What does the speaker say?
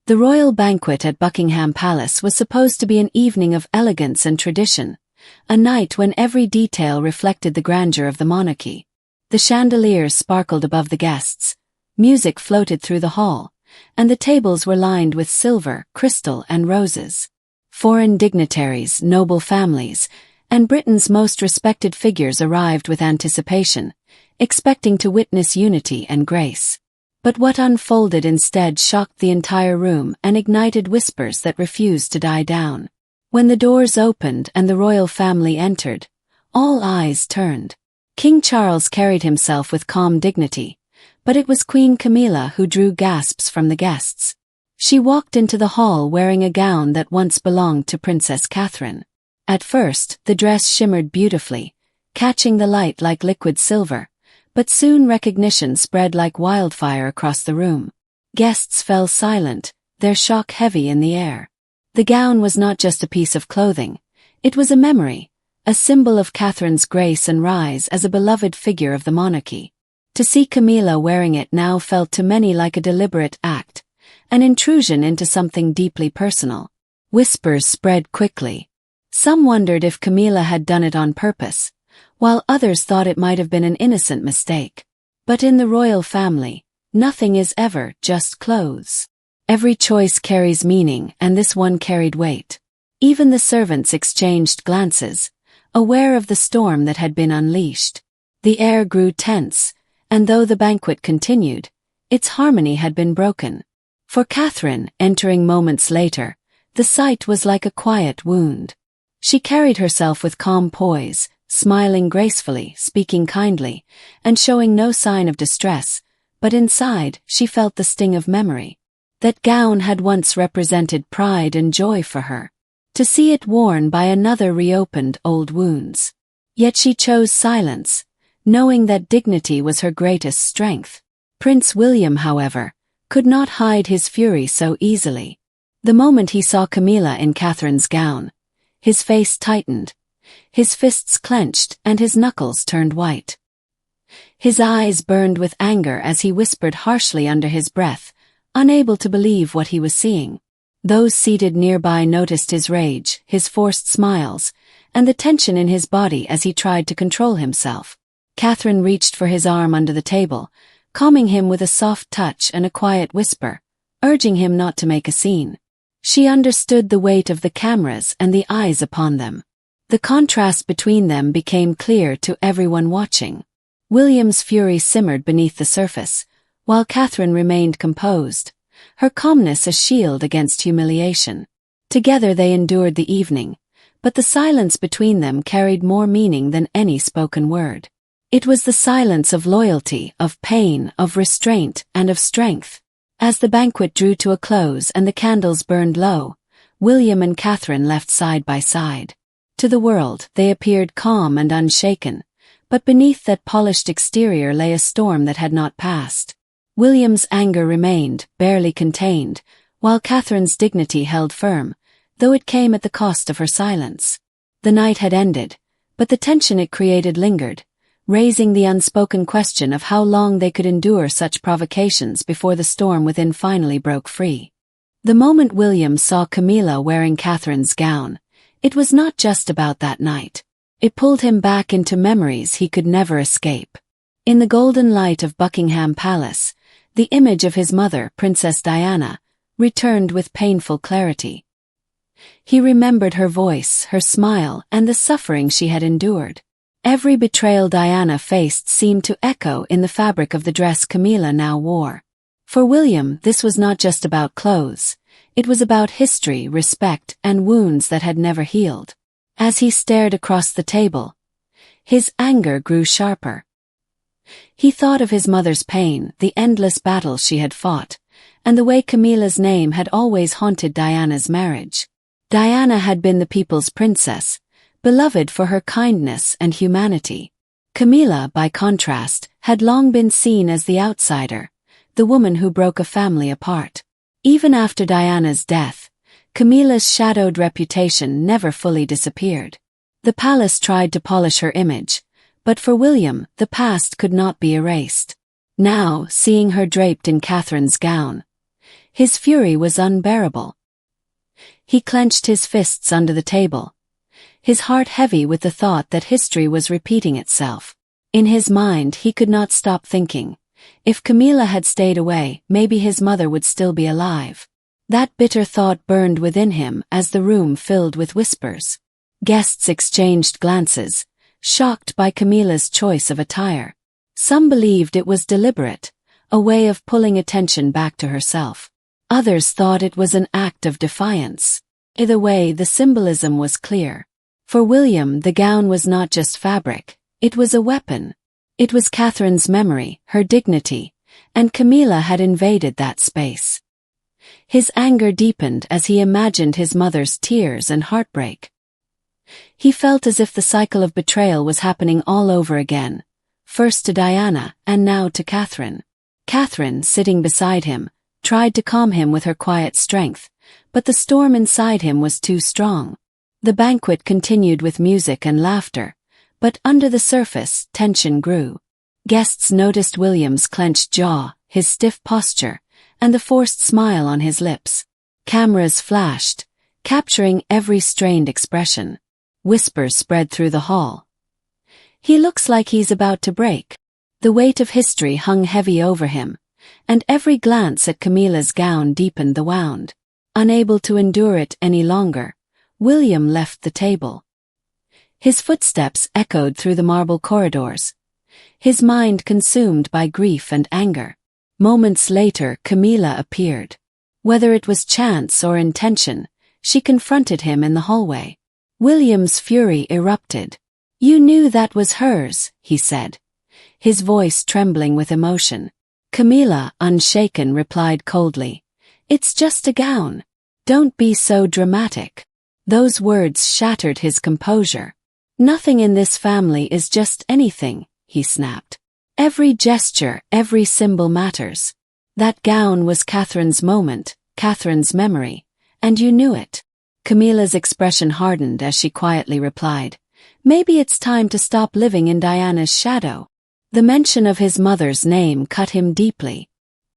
The royal banquet at Buckingham Palace was supposed to be an evening of elegance and tradition, a night when every detail reflected the grandeur of the monarchy. The chandeliers sparkled above the guests, music floated through the hall, and the tables were lined with silver, crystal, and roses. Foreign dignitaries, noble families, and Britain's most respected figures arrived with anticipation, expecting to witness unity and grace. But what unfolded instead shocked the entire room and ignited whispers that refused to die down. When the doors opened and the royal family entered, all eyes turned. King Charles carried himself with calm dignity, but it was Queen Camilla who drew gasps from the guests. She walked into the hall wearing a gown that once belonged to Princess Catherine. At first, the dress shimmered beautifully, catching the light like liquid silver, but soon recognition spread like wildfire across the room. Guests fell silent, their shock heavy in the air. The gown was not just a piece of clothing, it was a memory, a symbol of Catherine's grace and rise as a beloved figure of the monarchy. To see Camilla wearing it now felt to many like a deliberate act, an intrusion into something deeply personal. Whispers spread quickly. Some wondered if Camilla had done it on purpose, while others thought it might have been an innocent mistake. But in the royal family, nothing is ever just clothes. Every choice carries meaning, and this one carried weight. Even the servants exchanged glances, aware of the storm that had been unleashed. The air grew tense, and though the banquet continued, its harmony had been broken. For Catherine, entering moments later, the sight was like a quiet wound. She carried herself with calm poise, smiling gracefully, speaking kindly, and showing no sign of distress, but inside she felt the sting of memory. That gown had once represented pride and joy for her. To see it worn by another reopened old wounds. Yet she chose silence, knowing that dignity was her greatest strength. Prince William, however, could not hide his fury so easily. The moment he saw Camilla in Catherine's gown, his face tightened, his fists clenched and his knuckles turned white. His eyes burned with anger as he whispered harshly under his breath, unable to believe what he was seeing. Those seated nearby noticed his rage, his forced smiles, and the tension in his body as he tried to control himself. Catherine reached for his arm under the table, calming him with a soft touch and a quiet whisper, urging him not to make a scene. She understood the weight of the cameras and the eyes upon them. The contrast between them became clear to everyone watching. William's fury simmered beneath the surface, while Catherine remained composed, her calmness a shield against humiliation. Together they endured the evening, but the silence between them carried more meaning than any spoken word. It was the silence of loyalty, of pain, of restraint, and of strength. As the banquet drew to a close and the candles burned low, William and Catherine left side by side. To the world, they appeared calm and unshaken, but beneath that polished exterior lay a storm that had not passed. William's anger remained, barely contained, while Catherine's dignity held firm, though it came at the cost of her silence. The night had ended, but the tension it created lingered, raising the unspoken question of how long they could endure such provocations before the storm within finally broke free. The moment William saw Camilla wearing Catherine's gown, it was not just about that night. It pulled him back into memories he could never escape. In the golden light of Buckingham Palace, the image of his mother, Princess Diana, returned with painful clarity. He remembered her voice, her smile, and the suffering she had endured. Every betrayal Diana faced seemed to echo in the fabric of the dress Camilla now wore. For William, this was not just about clothes. It was about history, respect, and wounds that had never healed. As he stared across the table, his anger grew sharper. He thought of his mother's pain, the endless battles she had fought, and the way Camilla's name had always haunted Diana's marriage. Diana had been the people's princess, beloved for her kindness and humanity. Camilla, by contrast, had long been seen as the outsider, the woman who broke a family apart. Even after Diana's death, Camilla's shadowed reputation never fully disappeared. The palace tried to polish her image, but for William, the past could not be erased. Now, seeing her draped in Catherine's gown, His fury was unbearable. He clenched his fists under the table, his heart heavy with the thought that history was repeating itself. In his mind he could not stop thinking, if Camilla had stayed away, maybe his mother would still be alive. That bitter thought burned within him as the room filled with whispers. Guests exchanged glances, shocked by Camilla's choice of attire. Some believed it was deliberate, a way of pulling attention back to herself. Others thought it was an act of defiance. Either way, the symbolism was clear. For William, the gown was not just fabric, it was a weapon. It was Catherine's memory, her dignity, and Camilla had invaded that space. His anger deepened as he imagined his mother's tears and heartbreak. He felt as if the cycle of betrayal was happening all over again, first to Diana and now to Catherine. Catherine, sitting beside him, tried to calm him with her quiet strength, but the storm inside him was too strong. The banquet continued with music and laughter, but under the surface, tension grew. Guests noticed William's clenched jaw, his stiff posture, and the forced smile on his lips. Cameras flashed, capturing every strained expression. Whispers spread through the hall. "He looks like he's about to break." The weight of history hung heavy over him, and every glance at Camilla's gown deepened the wound. Unable to endure it any longer, William left the table. His footsteps echoed through the marble corridors, his mind consumed by grief and anger. Moments later, Camilla appeared. Whether it was chance or intention, she confronted him in the hallway. William's fury erupted. "You knew that was hers," he said, his voice trembling with emotion. Camilla, unshaken, replied coldly, "It's just a gown. Don't be so dramatic." Those words shattered his composure. "Nothing in this family is just anything," he snapped. "Every gesture, every symbol matters. That gown was Catherine's moment, Catherine's memory, and you knew it." Camilla's expression hardened as she quietly replied, "Maybe it's time to stop living in Diana's shadow." The mention of his mother's name cut him deeply.